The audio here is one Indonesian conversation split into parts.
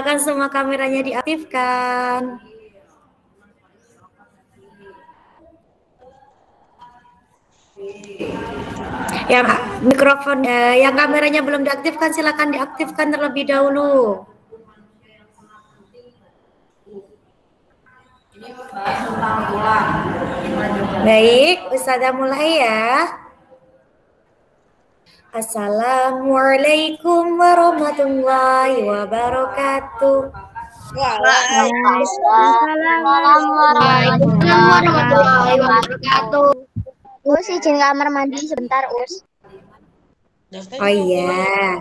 Silakan semua kameranya diaktifkan. Yang mikrofon, yang kameranya belum diaktifkan, silakan diaktifkan terlebih dahulu. Baik, Ustazah mulai ya. Assalamualaikum warahmatullahi wabarakatuh. Waalaikumsalam warahmatullahi wabarakatuh. Us, izin kamar mandi sebentar, Us. Oh iya.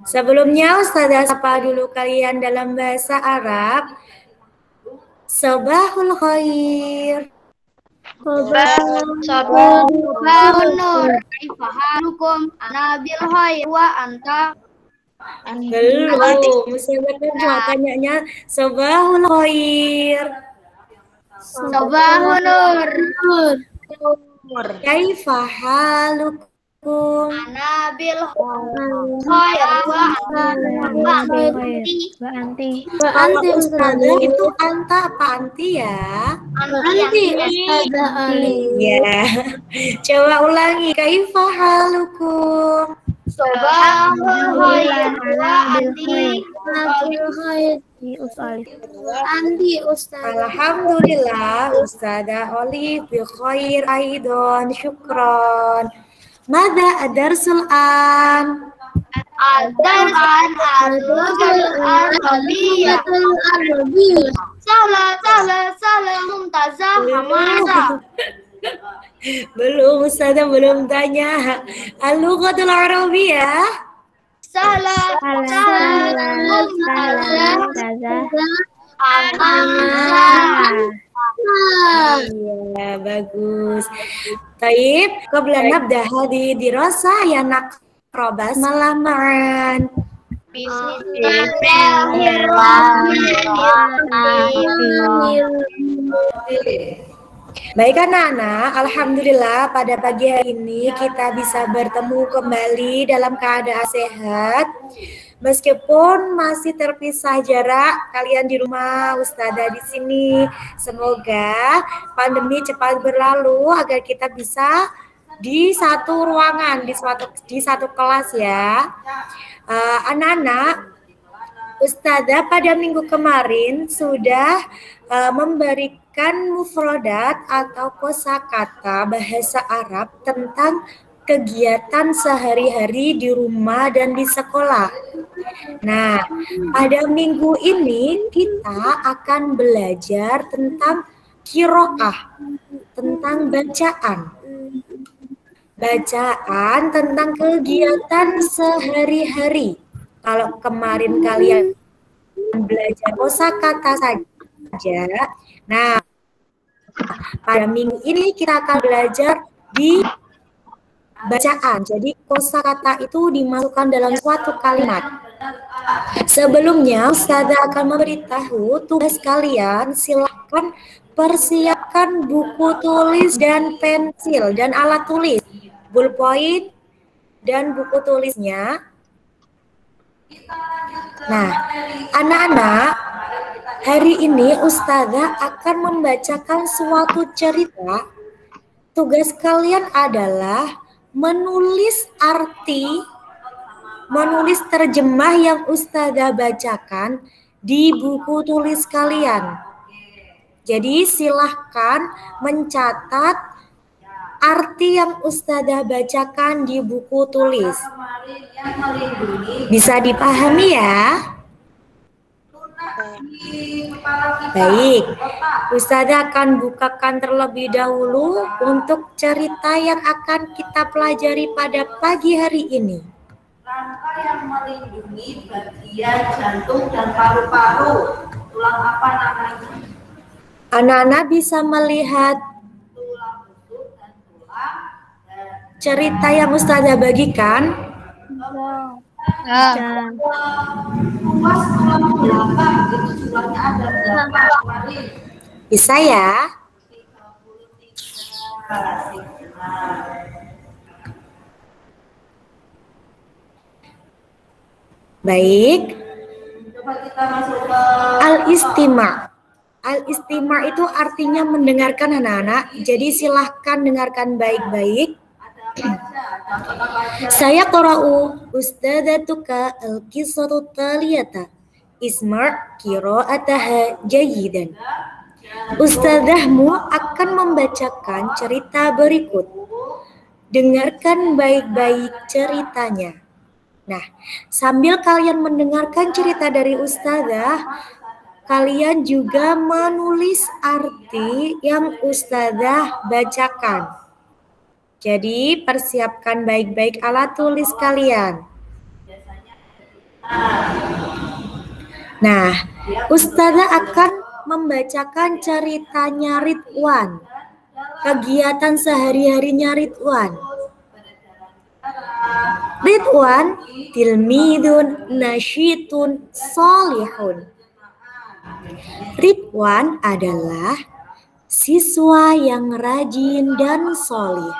Sebelumnya Ustazah sapa dulu kalian dalam bahasa Arab. Sabahul khair. Sabahun nur. Kaifahalukum ana bil khair wa anta. Belum, Ustazah kan cuma tanyanya sabahul khair. Sabahun nur. Kaifahalukum Ana bil khair wa anti. Kalau Ustazah itu anta apa anti ya? Anti Ustazah Ali. Ya. Coba ulangi. Kaifahalukum. Sabahul khair wa anti. Anti Ustazah. Alhamdulillah Ustazah Olive bi khair aidon, syukron. Mada adarsul an? Al-Darsul Arabiyyah. Salah, mumtazah, hamazah. Belum, Ustazah belum tanya. Al-Lughatul Arabiyyah. Salah, mumtazah, hamazah. Ya, bagus. Taib, qabla nabda hadi dirasah ya naqrabas malaman. Bismillahirrahmanirrahim. Baik anak-anak, alhamdulillah pada pagi hari ini kita bisa bertemu kembali dalam keadaan sehat. Meskipun masih terpisah jarak, kalian di rumah, Ustazah di sini. Semoga pandemi cepat berlalu agar kita bisa di satu ruangan, di satu kelas ya. Anak-anak, Ustazah pada minggu kemarin sudah memberikan mufrodat atau kosakata bahasa Arab tentang kegiatan sehari-hari di rumah dan di sekolah. Nah, pada minggu ini kita akan belajar tentang qiraah, tentang bacaan. Bacaan tentang kegiatan sehari-hari. Kalau kemarin kalian belajar kosakata saja, nah pada minggu ini kita akan belajar di bacaan. Jadi kosakata itu dimasukkan dalam suatu kalimat. Sebelumnya Ustazah akan memberitahu tugas kalian. Silakan persiapkan buku tulis dan pensil dan alat tulis, ballpoint dan buku tulisnya. Nah, anak-anak, hari ini Ustazah akan membacakan suatu cerita. Tugas kalian adalah menulis terjemah yang Ustazah bacakan di buku tulis kalian. Jadi silahkan mencatat arti yang Ustazah bacakan di buku tulis. Bisa dipahami ya? Baik, Ustazah akan bukakan terlebih dahulu untuk cerita yang akan kita pelajari pada pagi hari ini. Rangka yang melindungi bagian jantung dan paru-paru. Tulang apa namanya? Anak-anak bisa melihat Tulang rusuk dan tulang. cerita yang Ustazah bagikan. Ruas tulang belakang itu jumlahnya ada berapa kemarin? Bisa ya? 33. Baik. Coba kita masuk ke Al-istima'. Al-istima' itu artinya mendengarkan anak-anak. Jadi silahkan dengarkan baik-baik. Saya qara'u ustadzatuka al-qissatu taliyata. Isma' qira'ataha jayidan. Ustadzahmu akan membacakan cerita berikut. Dengarkan baik-baik ceritanya. Nah, sambil kalian mendengarkan cerita dari ustadzah, kalian juga menulis arti yang ustadzah bacakan. Jadi, persiapkan baik-baik alat tulis kalian. Nah, ustadzah akan membacakan ceritanya Ridwan. Kegiatan sehari-harinya Ridwan. Ridwan tilmidun nasyitun solihun. Ridwan adalah siswa yang rajin dan solih.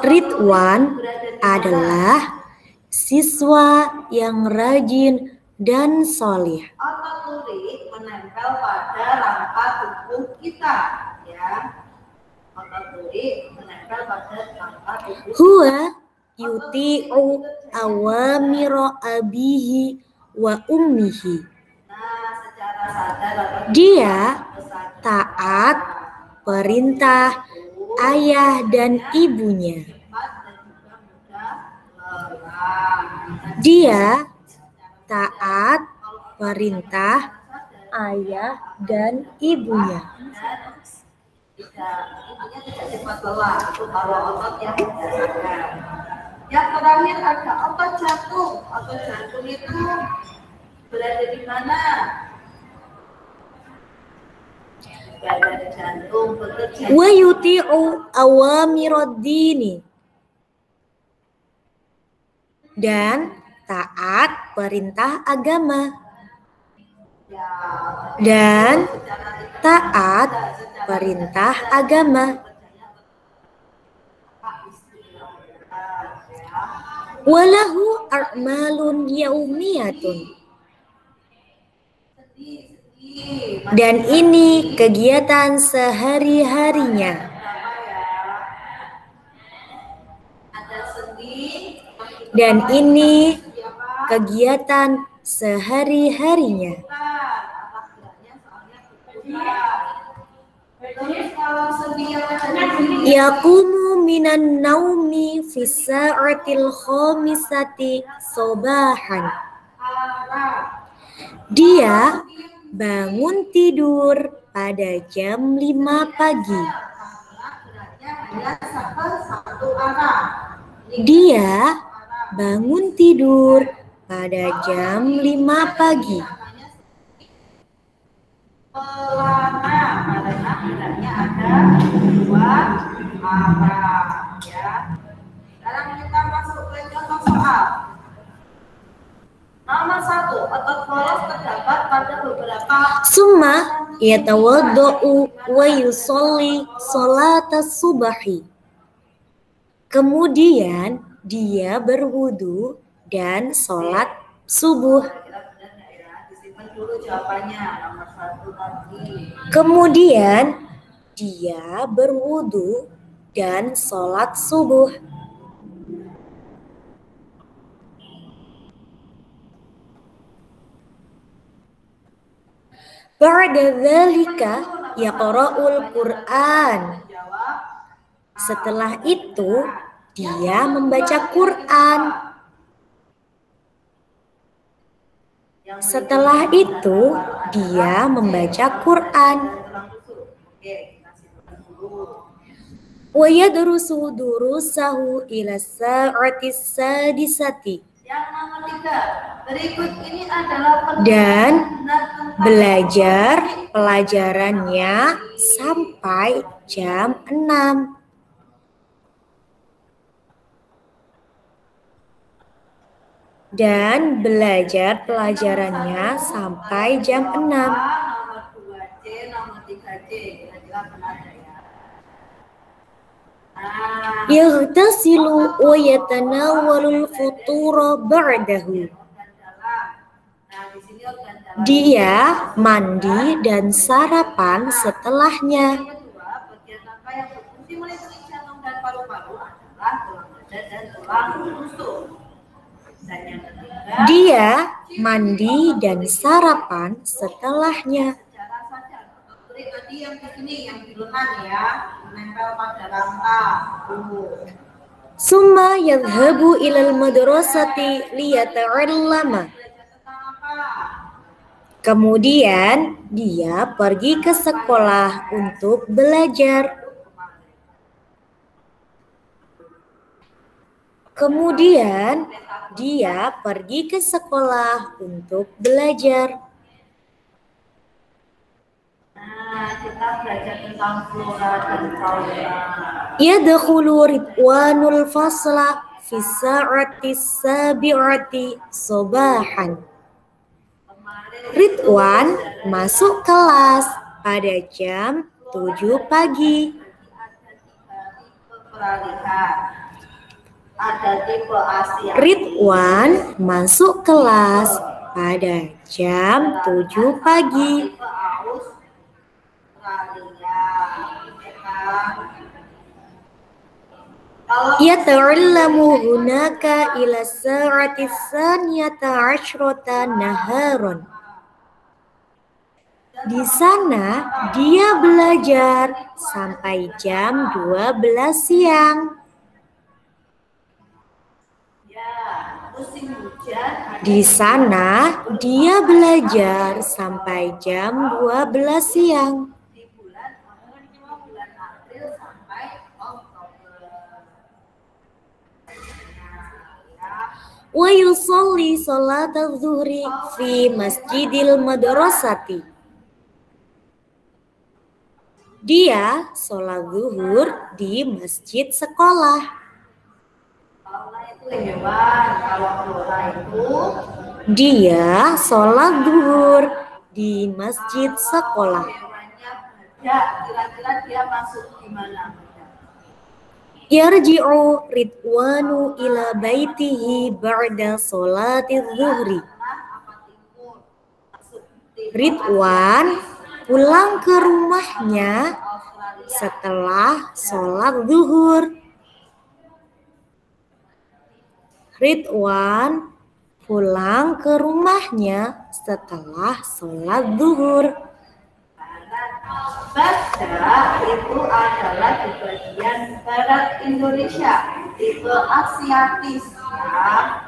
Ridwan adalah siswa yang rajin dan solih. Ototurik menempel pada rangka tubuh kita, ya. Ototurik menempel pada rangka tubuh. Huwa yuti'u awamira abihi wa ummihi. Nah, secara sadar atau Dia taat perintah ayah dan ibunya. Dia taat perintah ayah dan ibunya. tidak cepat lelah, itu kalau otot yang tidak sadar. Yang terakhir ada otot jantung. Otot jantung itu berada di mana? Berada di jantung, bekerja. Wa yuti'u awamiraddini. Dan taat perintah agama. Dan taat perintah agama. Walahu a'malun yaumiyatun. Dan ini kegiatan sehari-harinya. Dan ini kegiatan sehari-harinya. Yaqumu minan naumi fi sa'atil khamisati sobahan. Dia bangun tidur pada jam 5 pagi. Dia bangun tidur pada jam 5 pagi. Pelana karena geraknya ada dua arah, ya. Sekarang kita masuk ke contoh soal. Nomor 1, otot bolos terdapat pada beberapa. Summa yatawadda'u wa yusolli sholatas subahi. Kemudian dia berwudu dan sholat subuh. Disimpan dulu jawabannya, nomor 1 tadi. Kemudian dia berwudu dan sholat subuh. Ba'da dzalika yaqra'ul Qur'an. Setelah itu dia membaca Quran. Setelah itu dia membaca Quran. Wa yadrusu durusahu ila sa'atis sadisati. Yang nomor 3, berikut ini adalah Dan belajar pelajarannya sampai jam 6. Dan belajar pelajarannya sampai jam 6. Nomor 2C, nomor 3C, kira-kira benar ya. Yaghtasilu wa yatanawwalul futura ba'dahu. Dia mandi dan sarapan setelahnya. Dia mandi dan sarapan setelahnya. Tadi yang di sini yang di lengan ya, menempel pada rangka. Summa yadhhabu ilal madrasati liyata'allama. Kemudian dia pergi ke sekolah untuk belajar. Kemudian dia pergi ke sekolah untuk belajar. Kita belajar tentang flora dan fauna. Yadkhulu Ridwanul fasla fi sa'ati sabi'ati sabahan. Ridwan masuk kelas pada jam 7 pagi. Ada tipe Asia. Ridwan masuk kelas pada jam 7 pagi. Yata'allamu hunaka ila sa'ati tsaniyata asyrata naharon. Di sana dia belajar sampai jam 12 siang. Di sana dia belajar sampai jam 12 siang. Di bulan April sampai Oktober. Wa yusalli salatal zuhri fi masjidil madrasati. Dia sholat zuhur di masjid sekolah. Fauna itu hewan, kalau flora itu Dia sholat zuhur di masjid sekolah. hewannya badak. Kira-kira dia masuk di mana? Yarji'u Ridwanu ila baitihi ba'da sholatiz zuhri. Ridwan pulang ke rumahnya setelah sholat zuhur. Ridwan pulang ke rumahnya setelah sholat zuhur. Badak itu adalah di bagian barat Indonesia, tipe Asiatis ya.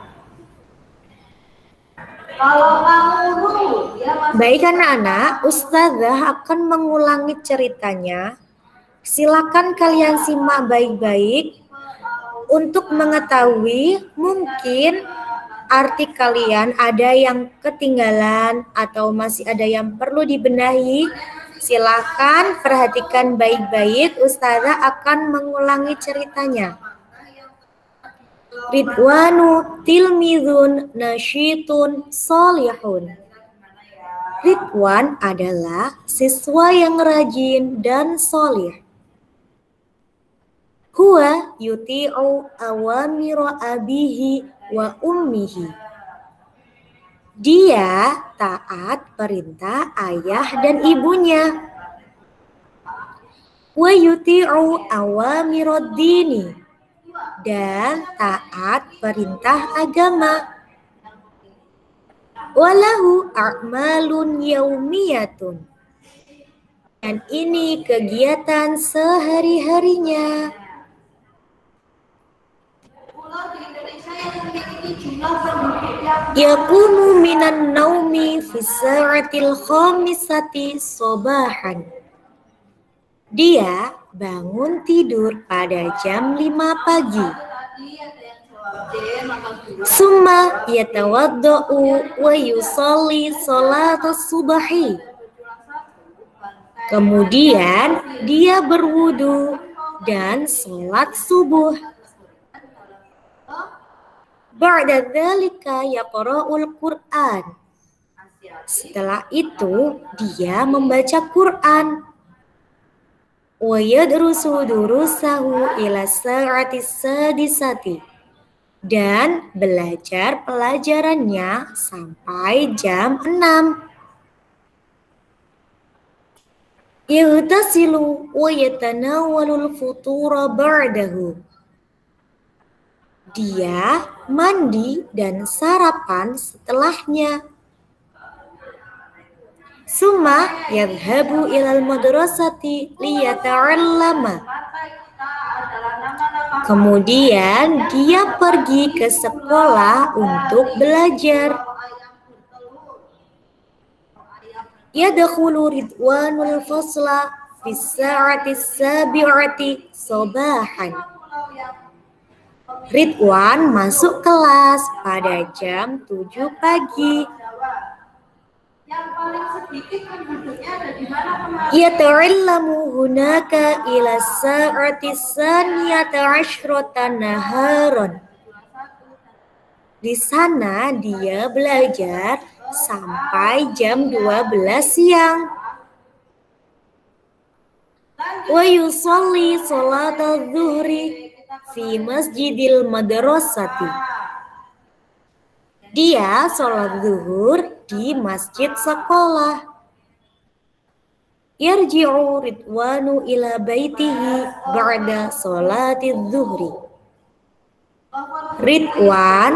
Kalau kanguru, dia masuk. Baik anak-anak, Ustazah akan mengulangi ceritanya. Silakan kalian simak baik-baik untuk mengetahui mungkin arti kalian ada yang ketinggalan atau masih ada yang perlu dibenahi. Silakan perhatikan baik-baik, Ustazah akan mengulangi ceritanya. Ridwanu tilmizun nasyitun solihun. Ridwan adalah siswa yang rajin dan solih. Huwa yuti'u awamira abihi wa ummihi. Dia taat perintah ayah dan ibunya. Wa yuti'u awamirad dini. Dan taat perintah agama. Walahu a'malun yaumiyatun. Dan ini kegiatan sehari-harinya. Pulau di Indonesia yang memiliki jumlah penduduk yang Yaqumu minan naumi fi sa'atil khamisati sobahan. Dia bangun tidur pada jam 5 pagi. tadi ada yang jawab D, maka dua. Summa yatawadda'u wa yusalli salatas subahi. Kemudian dia berwudu dan sholat subuh. Ba'da dzalika yaqra'ul Qur'an. Setelah itu dia membaca Quran. wa yadrusu durusahu ila sa'ati sadisati, dan belajar pelajarannya sampai jam 6. Yaghtasilu wa yatanawalul futura ba'dahu, dia mandi dan sarapan setelahnya. Summa yadhabu ilal madrasati liyata'allama, kemudian dia pergi ke sekolah untuk belajar. Yadkhulu Ridwanul fasla fi sa'ati sabi'ati sabahan. Ridwan masuk kelas pada jam 7 pagi. Yang paling sedikit penduduknya ada di mana kemarin? Yata'allamu hunaka ila sa'ati saniyata asyrata naharon. Di sana dia belajar sampai jam 12 siang. Wa yusalli salatal zuhri fi masjidil madrasati. Dia sholat zuhur di masjid sekolah. Yarji'u Ridwanu ila baitihi ba'da sholati zuhri. Ridwan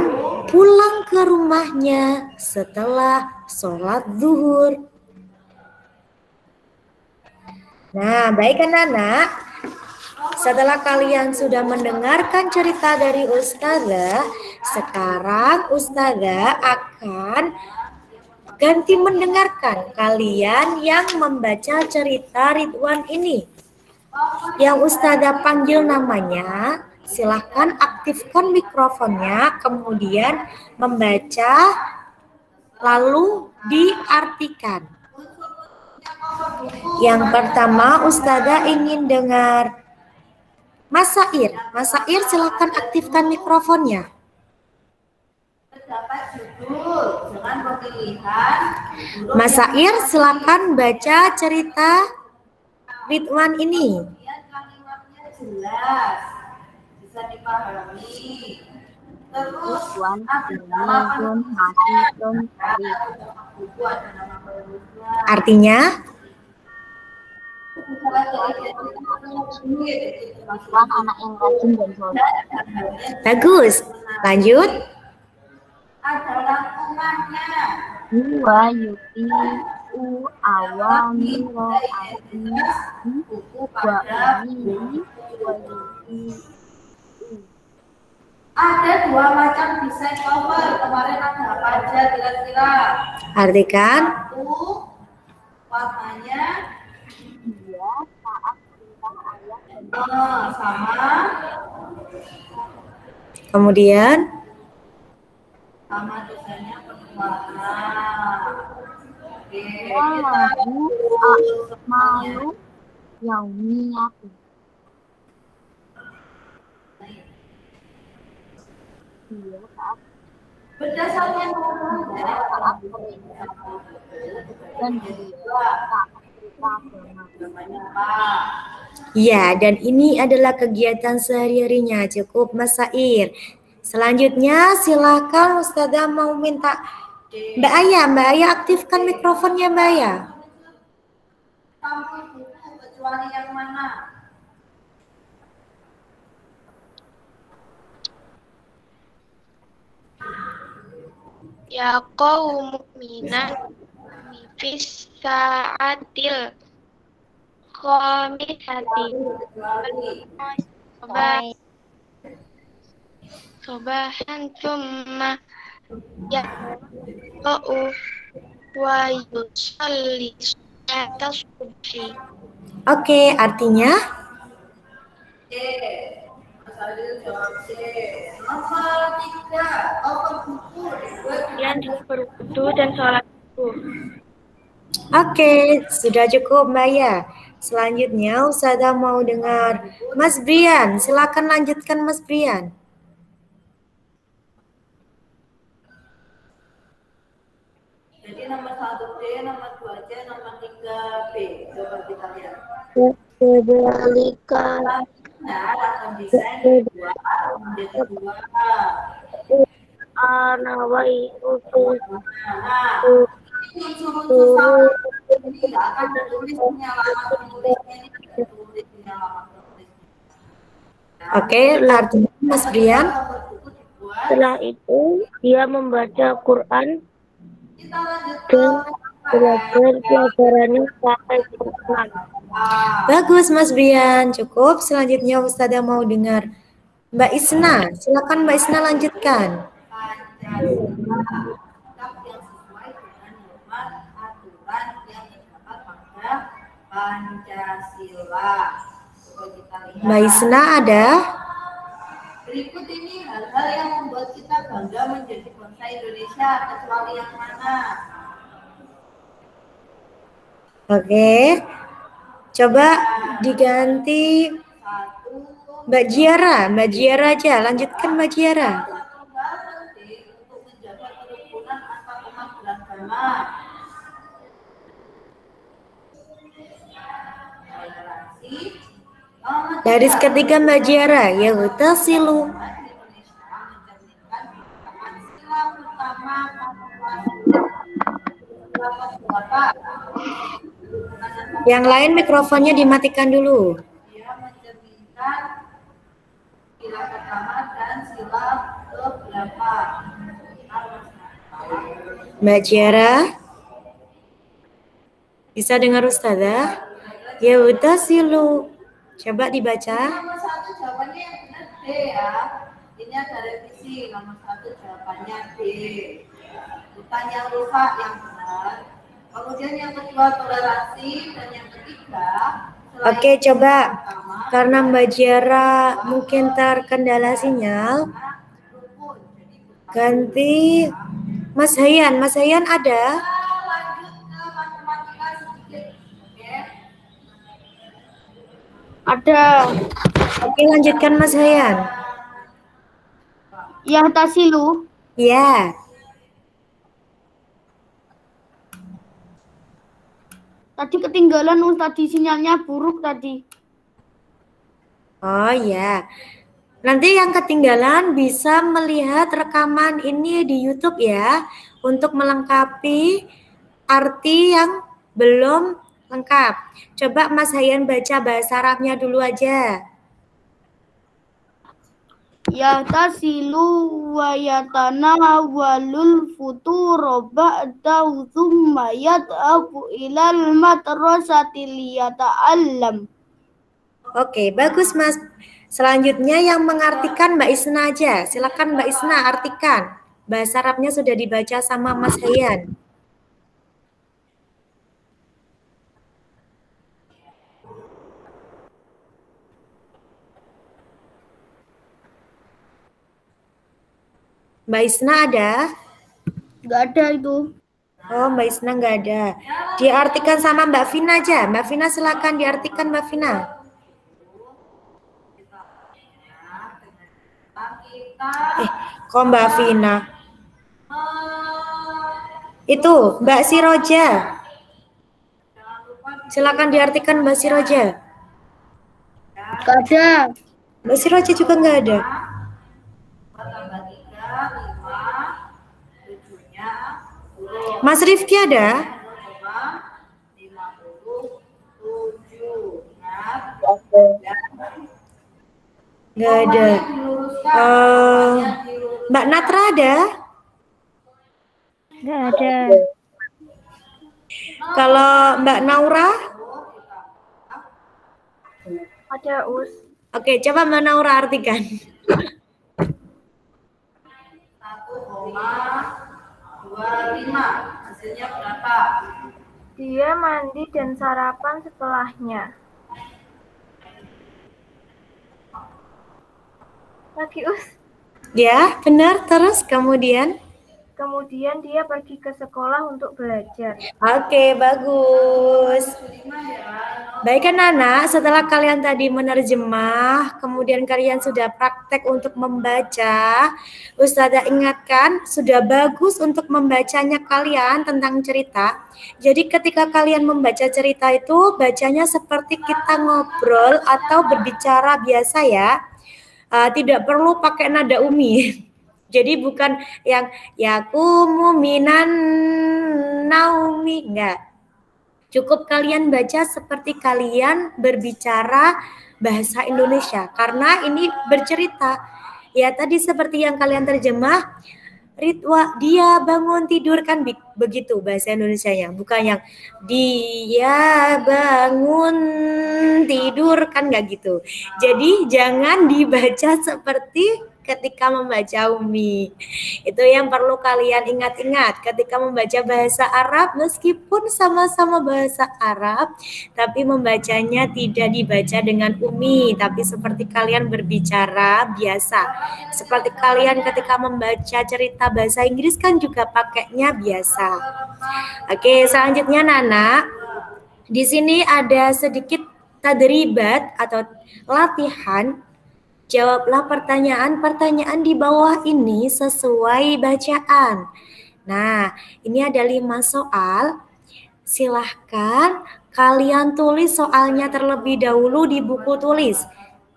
pulang ke rumahnya setelah sholat zuhur. Nah, baik anak-anak. Setelah kalian sudah mendengarkan cerita dari Ustazah, sekarang Ustazah akan ganti mendengarkan kalian yang membaca cerita Ridwan ini. Yang Ustazah panggil namanya, silahkan aktifkan mikrofonnya, kemudian membaca, lalu diartikan. Yang pertama Ustazah ingin dengar Mas Sair. Mas Sair silakan aktifkan mikrofonnya. Terdapat judul dengan pemilihan. Mas Sair silakan baca cerita Ridwan ini. Kemudian kalimatnya jelas, bisa dipahami. Terus ada nama buku, ada nama penulisnya. Artinya? Anak yang rajin dan soleh. Bagus. Lanjut. Ada rangkumannya. Huwa yutiu awami ro'ati Buku wa pada ini wa yutiu. ada dua macam desain cover. Kemarin ada apa aja kira-kira? Artikan. Satu, warnanya Dia saat perintah ayat dan sama Kemudian desainnya penuh warna. Oke, kita walahu a'malu yaumiyati. Dia saat berdasarkan saat perintah dan dia saat perintah agama. namanya Pak. ya, dan ini adalah kegiatan sehari-harinya. Cukup Mas Sair. Selanjutnya silakan Ustazah mau minta Mbak Aya aktifkan mikrofonnya Mbak Aya. Kamu buku kecuali yang mana? Ya qaum mu'minan fis sa'atil khamisati sobahan thumma yaqa'u wa yusalli atas subhi. Oke, artinya? C. Mas Adil jawab C. Nomor 3. Open buku dibuat Kemudian berwudu dan sholat subuh. Oke, sudah cukup Mbak Aya. Selanjutnya Ustazah mau dengar Mas Brian. Silakan lanjutkan Mas Brian. Jadi nomor 1 D, nomor 2 C, nomor 3 B. Coba kita lihat. Kadzalika Benar akan bisa dibuat menjadi dua. nawaitu Nah, ini unsur-unsur sama ini akan ditulis ini alamat penulisnya ini ditulis ini alamat penulisnya. Oke, artinya Mas Brian. setelah itu dia membaca Quran Kita lanjut dan belajar pelajarannya sampai Quran. Bagus Mas Brian, cukup. Selanjutnya Ustazah mau dengar Mbak Isna. Silakan Mbak Isna lanjutkan. Pancasila, sikap yang sesuai dengan norma aturan yang terdapat pada Pancasila. Coba kita lihat. Mbak Isna ada? Berikut ini hal-hal yang membuat kita bangga menjadi bangsa Indonesia, kecuali yang mana? Oke. Coba diganti Satu, Mbak Jiara. Mbak Jiara aja, lanjutkan Mbak Jiara. satu hal penting untuk menjaga kerukunan antar umat beragama. Toleransi. Baris ketiga Mbak Jiara, yautasilu. Indonesia mencerminkan Pancasila utama Bapak. Yang lain mikrofonnya dimatikan dulu. Dia mencerminkan sila pertama dan sila keberapa? Mbak Jiara. Bisa dengar Ustazah? Yautasilu. Coba dibaca. Nomor satu jawabannya yang benar D ya. Ini ada revisi. Nomor satu jawabannya D. Bukan yang rusak yang benar. Kemudian yang kedua toleransi dan yang ketiga. Oke, coba. Karena Mbak Jiara mungkin terkendala sinyal. Ganti Mas Hayan. Mas Hayan ada? Lanjut ke matematika sedikit. Oke. Ada Oke, lanjutkan Mas Hayan. yahtasilu. Ya. Tadi ketinggalan tadi sinyalnya buruk tadi. Oh ya. Nanti yang ketinggalan bisa melihat rekaman ini di YouTube ya untuk melengkapi arti yang belum lengkap. Coba Mas Hayan baca bahasa Arabnya dulu aja. Yahtasilu wa yatanawalul futuro ba'dahu thumma yad'abu ilal madrasati liyata'allam. Oke, bagus Mas. Selanjutnya yang mengartikan Mbak Isna aja. Silakan Mbak Isna artikan. Bahasa Arabnya sudah dibaca sama Mas Hayan. Mbak Isna ada? Nggak ada itu. Oh, Mbak Isna nggak ada. Diartikan sama Mbak Vina aja. Mbak Vina silakan diartikan Mbak Vina. Kok Mbak Vina? Itu Mbak Siroja. Silakan diartikan Mbak Siroja. Nggak ada. Mbak Siroja juga nggak ada. Mas Rifki ada? Nggak ada. Mbak Natra ada? Nggak ada. Kalau Mbak Naura? Ada Us. Oke, coba Mbak Naura artikan. 1,25. Hasilnya berapa? Dia mandi dan sarapan setelahnya. Lagi Us. Ya, benar. Terus kemudian? Kemudian dia pergi ke sekolah untuk belajar. Oke, bagus. Baik kan Nana, setelah kalian tadi menerjemah, kemudian kalian sudah praktek untuk membaca, Ustazah ingatkan, sudah bagus untuk membacanya kalian tentang cerita. Jadi ketika kalian membaca cerita itu, bacanya seperti kita ngobrol atau berbicara biasa ya. Tidak perlu pakai nada umi. Jadi bukan yang yakumu minan naumi, enggak. Cukup kalian baca seperti kalian berbicara bahasa Indonesia. Karena ini bercerita. Ya tadi seperti yang kalian terjemah, Ridwa, dia bangun tidur kan begitu bahasa Indonesianya. Bukan yang dia bangun tidur kan nggak gitu. Jadi jangan dibaca seperti ketika membaca Umi. Itu yang perlu kalian ingat-ingat ketika membaca bahasa Arab, meskipun sama-sama bahasa Arab, tapi membacanya tidak dibaca dengan Umi, tapi seperti kalian berbicara biasa. Seperti kalian ketika membaca cerita bahasa Inggris kan juga pakainya biasa. Oke, selanjutnya Nana. Di sini ada sedikit tadribat atau latihan. Jawablah pertanyaan-pertanyaan di bawah ini sesuai bacaan. Nah, ini ada 5 soal. Silahkan kalian tulis soalnya terlebih dahulu di buku tulis.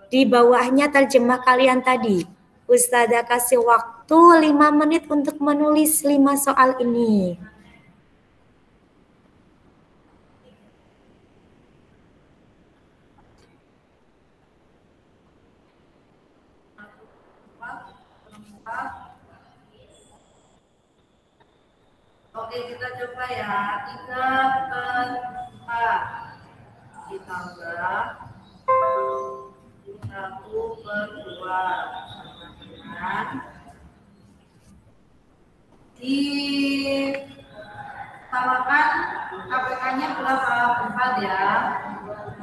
Di bawahnya terjemah kalian tadi. Ustazah kasih waktu 5 menit untuk menulis 5 soal ini. Oke, kita coba ya. 3 per 4 ditambah 1 per 2 dengan ditambahkan KPK-nya berapa? 4 ya.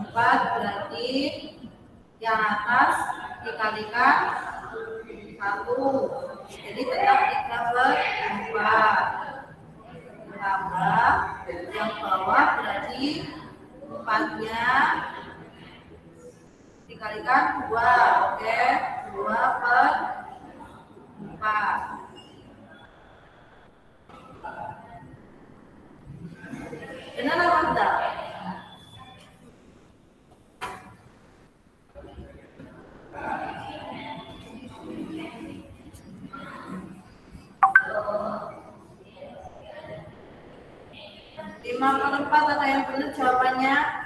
4 berarti yang atas dikalikan 1. Jadi tetap 3 per 4. Tambah yang bawah berarti 4-nya dikalikan 2. Oke, 2 per 4. Benar apa enggak? Lima per 4 ada yang benar jawabannya?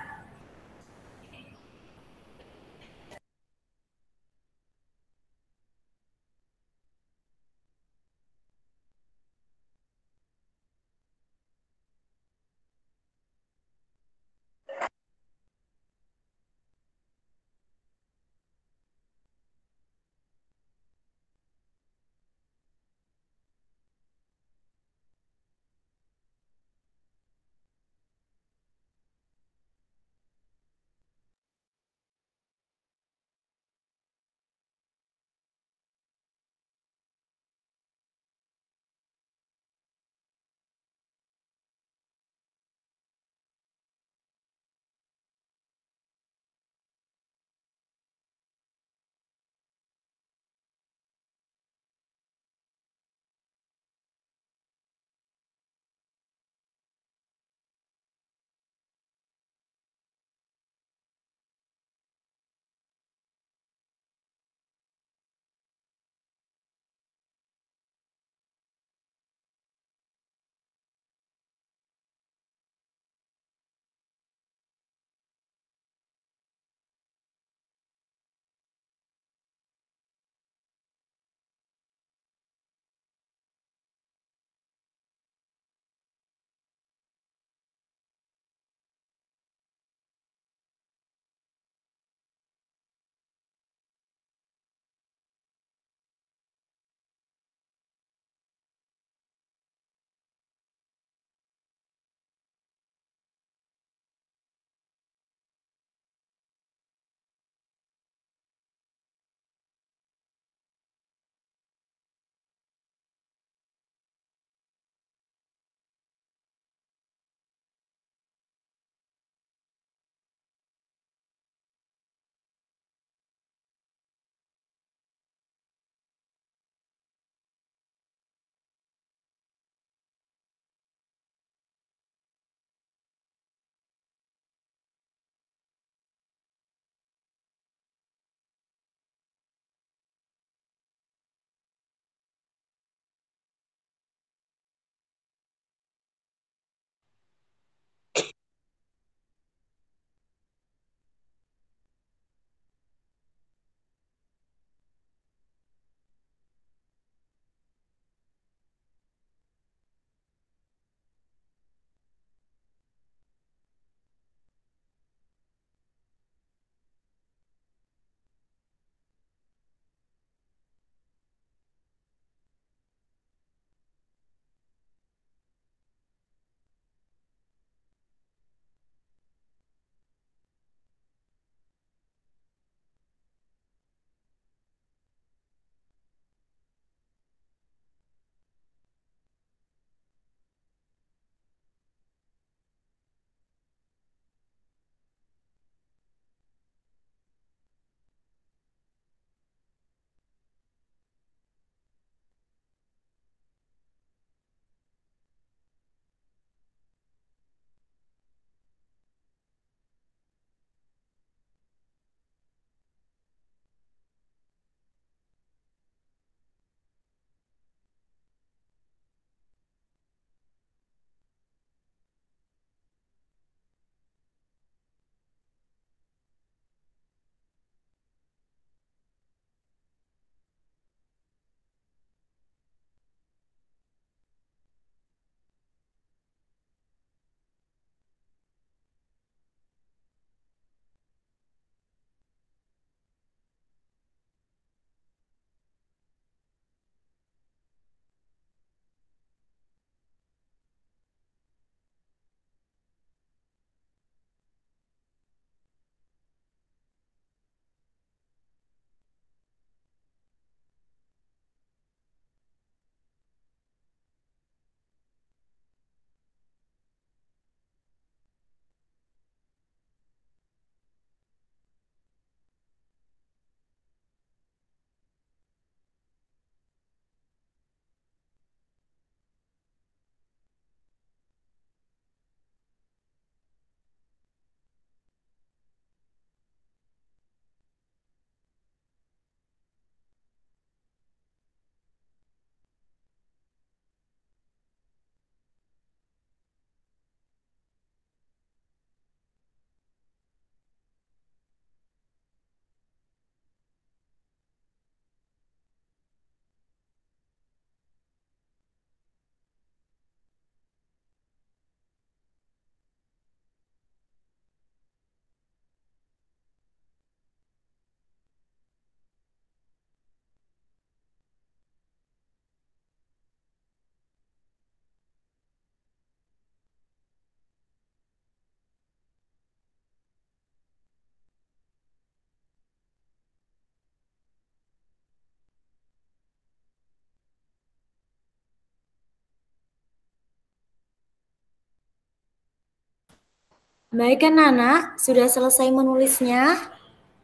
Baik kan anak? Sudah selesai menulisnya?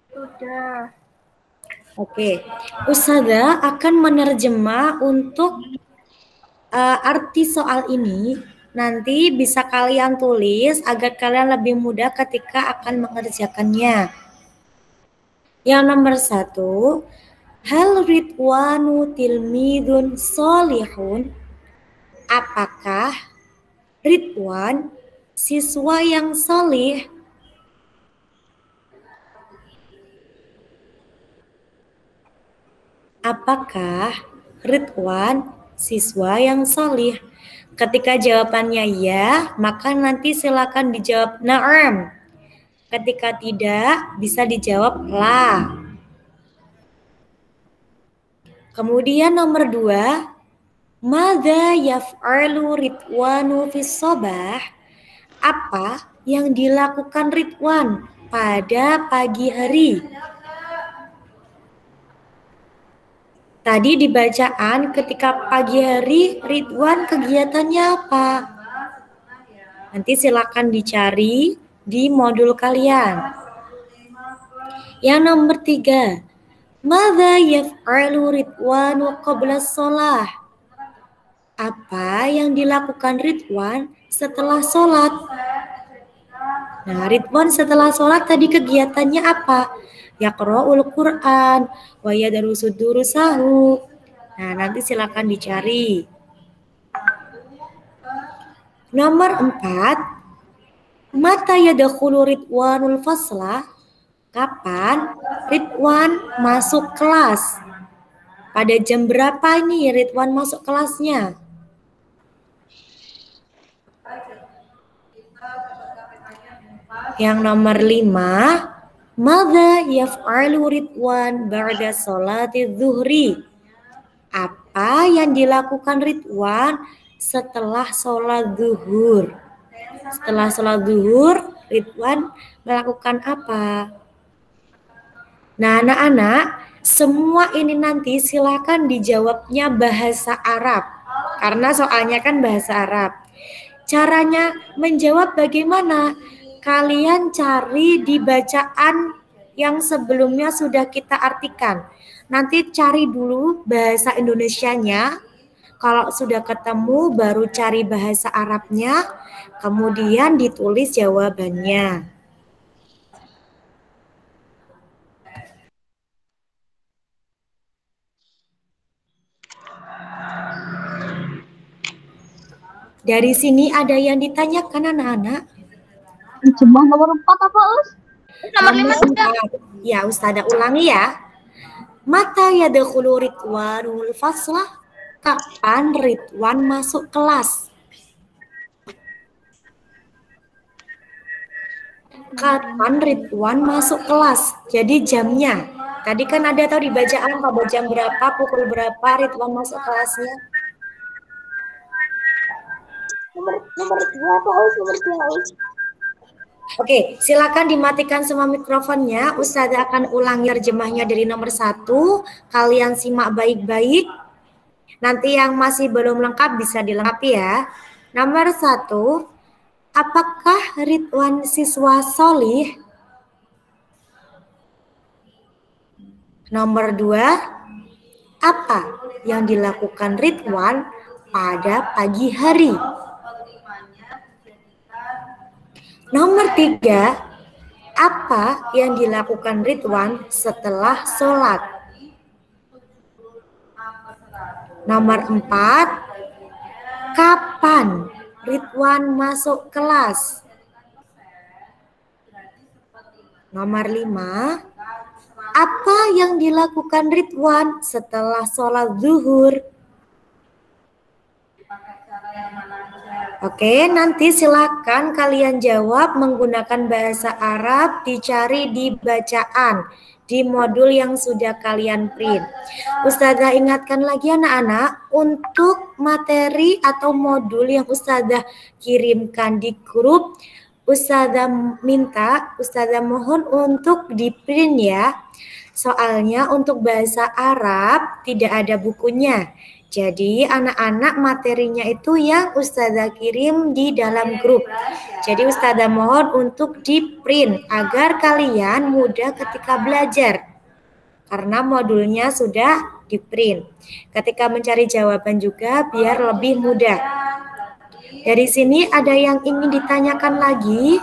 Sudah. Oke, Ustazah akan menerjemah untuk arti soal ini. Nanti bisa kalian tulis agar kalian lebih mudah ketika akan mengerjakannya. Yang nomor 1, hal Ridwanu tilmidun solihun? Apakah Ridwan siswa yang solih? Apakah Ridwan siswa yang solih? Ketika jawabannya ya, maka nanti silakan dijawab na'am. Ketika tidak, bisa dijawab la. Kemudian nomor 2, madza yaf'alu Ridwanu fis sobah? Apa yang dilakukan Ridwan pada pagi hari? Tadi di bacaan ketika pagi hari Ridwan kegiatannya apa? Nanti silakan dicari di modul kalian. Yang nomor 3, madza yaf'alu Ridwanu qabla sholah? Apa yang dilakukan Ridwan setelah sholat? Nah, Ridwan setelah sholat tadi kegiatannya apa? Yaqra'ul Qur'an wa yadrusu durusahu. Nah, nanti silakan dicari. Nomor 4, mata yadkhulu Ridwanul fasla? Kapan Ridwan masuk kelas? Pada jam berapa nih Ridwan masuk kelasnya? Yang nomor 5, madza yaf'alu Ridwan ba'da sholati zuhri? Apa yang dilakukan Ridwan setelah sholat zuhur? Setelah sholat zuhur, Ridwan melakukan apa? Nah, anak-anak, semua ini nanti silakan dijawabnya bahasa Arab. Karena soalnya kan bahasa Arab. Caranya menjawab bagaimana? Kalian cari di bacaan yang sebelumnya sudah kita artikan. Nanti cari dulu bahasa Indonesianya. Kalau sudah ketemu baru cari bahasa Arabnya, kemudian ditulis jawabannya. Dari sini ada yang ditanyakan anak-anak? Terjemah nomor 4 apa, Us? Nomor 5 sudah. Ya, Ustazah ulangi ya. Mata yadkhulu Ridwanul faslah? Kapan Ridwan masuk kelas? Kapan Ridwan masuk kelas? Jadi jamnya. Tadi kan ada tahu di bacaan pada jam berapa, pukul berapa Ridwan masuk kelasnya? Nomor 2 apa, Us? Nomor 2, Us. Oke, silakan dimatikan semua mikrofonnya. Ustazah akan ulangi terjemahnya dari nomor 1. Kalian simak baik-baik. Nanti yang masih belum lengkap bisa dilengkapi ya. Nomor 1, apakah Ridwan siswa solih? Nomor 2, apa yang dilakukan Ridwan pada pagi hari? Nomor 3, apa yang dilakukan Ridwan setelah sholat? Nomor 4, kapan Ridwan masuk kelas? Nomor 5, apa yang dilakukan Ridwan setelah sholat zuhur? Oke, nanti silakan kalian jawab menggunakan bahasa Arab, dicari di bacaan, di modul yang sudah kalian print. Ustazah ingatkan lagi anak-anak, untuk materi atau modul yang Ustazah kirimkan di grup, Ustazah minta, Ustazah mohon untuk di print ya. Soalnya untuk bahasa Arab tidak ada bukunya. Jadi anak-anak materinya itu yang Ustazah kirim di dalam grup. Jadi Ustazah mohon untuk di-print agar kalian mudah ketika belajar. Karena modulnya sudah di-print. Ketika mencari jawaban juga biar lebih mudah. Dari sini ada yang ingin ditanyakan lagi?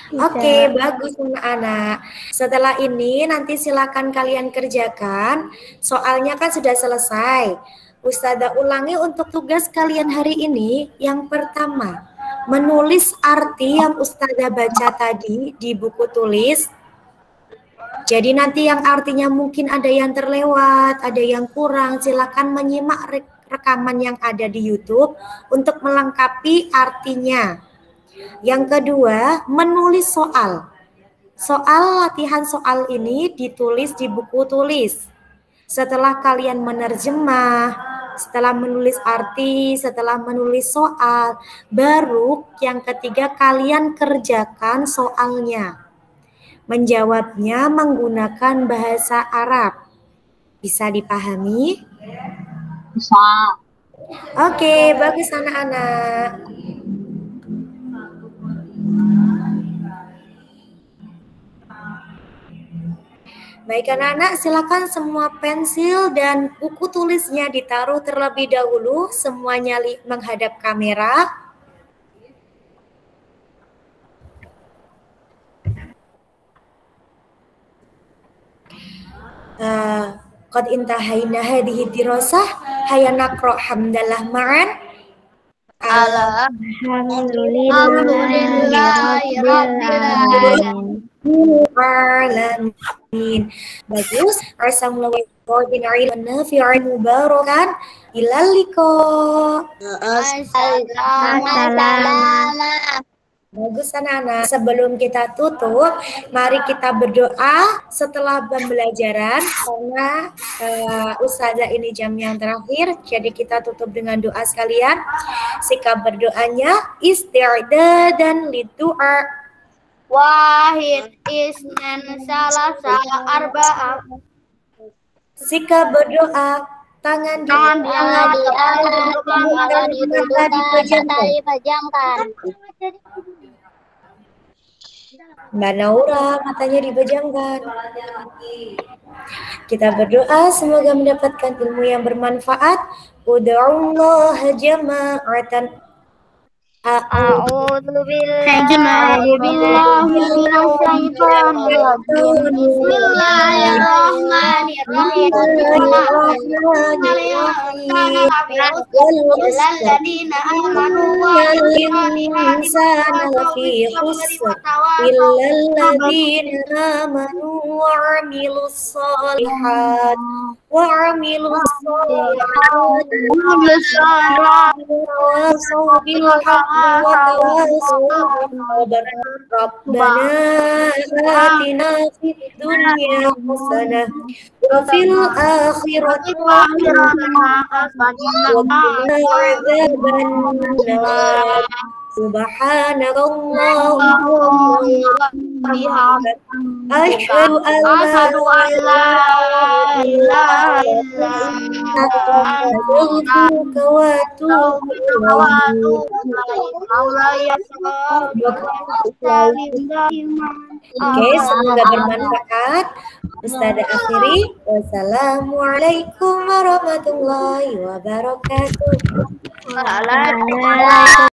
Oke, bagus anak-anak. Setelah ini nanti silakan kalian kerjakan. Soalnya kan sudah selesai. Ustazah ulangi untuk tugas kalian hari ini. Yang pertama, menulis arti yang Ustazah baca tadi di buku tulis. Jadi nanti yang artinya mungkin ada yang terlewat, ada yang kurang, silakan menyimak rekaman yang ada di YouTube untuk melengkapi artinya. Yang kedua, menulis soal. Latihan soal ini ditulis di buku tulis. Setelah kalian menerjemah, setelah menulis arti, setelah menulis soal, baru yang ketiga kalian kerjakan soalnya. Menjawabnya menggunakan bahasa Arab. Bisa dipahami? Bisa. Oke, bagus anak-anak. Baik anak-anak, silakan semua pensil dan buku tulisnya ditaruh terlebih dahulu, semuanya menghadap kamera. Qad intahayna hadhihi dirasah, hayya naqra hamdalah ma'an. Alhamdulillahirrahmanirrahim. Bagus. Assalamualaikum mubarakan. Ilal liqa. Bagus anak-anak. Sebelum kita tutup, mari kita berdoa setelah pembelajaran karena Ustazah ini jam yang terakhir. Jadi kita tutup dengan doa sekalian. Sikap berdoanya isti'dadan lidu'a. Wahid isnan salasa arba'ah. Sikap berdoa, tangan dipejamkan. Mbak Naura, matanya dipejamkan. Kita berdoa semoga mendapatkan ilmu yang bermanfaat. Ud'ullaha jama'atan. A'udzu billahi minasyaitonir rajim. Bismillahirrahmanirrahim. Alladzina amanu wa insana lafi khusr illal ladzina amanu wa 'amilus shalihat Rabbana atina fid dunya hasanah wa fil akhirati hasanah wa qina adzabannar. Subhanallahumma asyhadu an la ilaha illa anta astaghfiruka wa atubu Oke, semoga bermanfaat. Ustazah akhiri. Wassalamualaikum warahmatullahi wabarakatuh. Waalaikumsalam.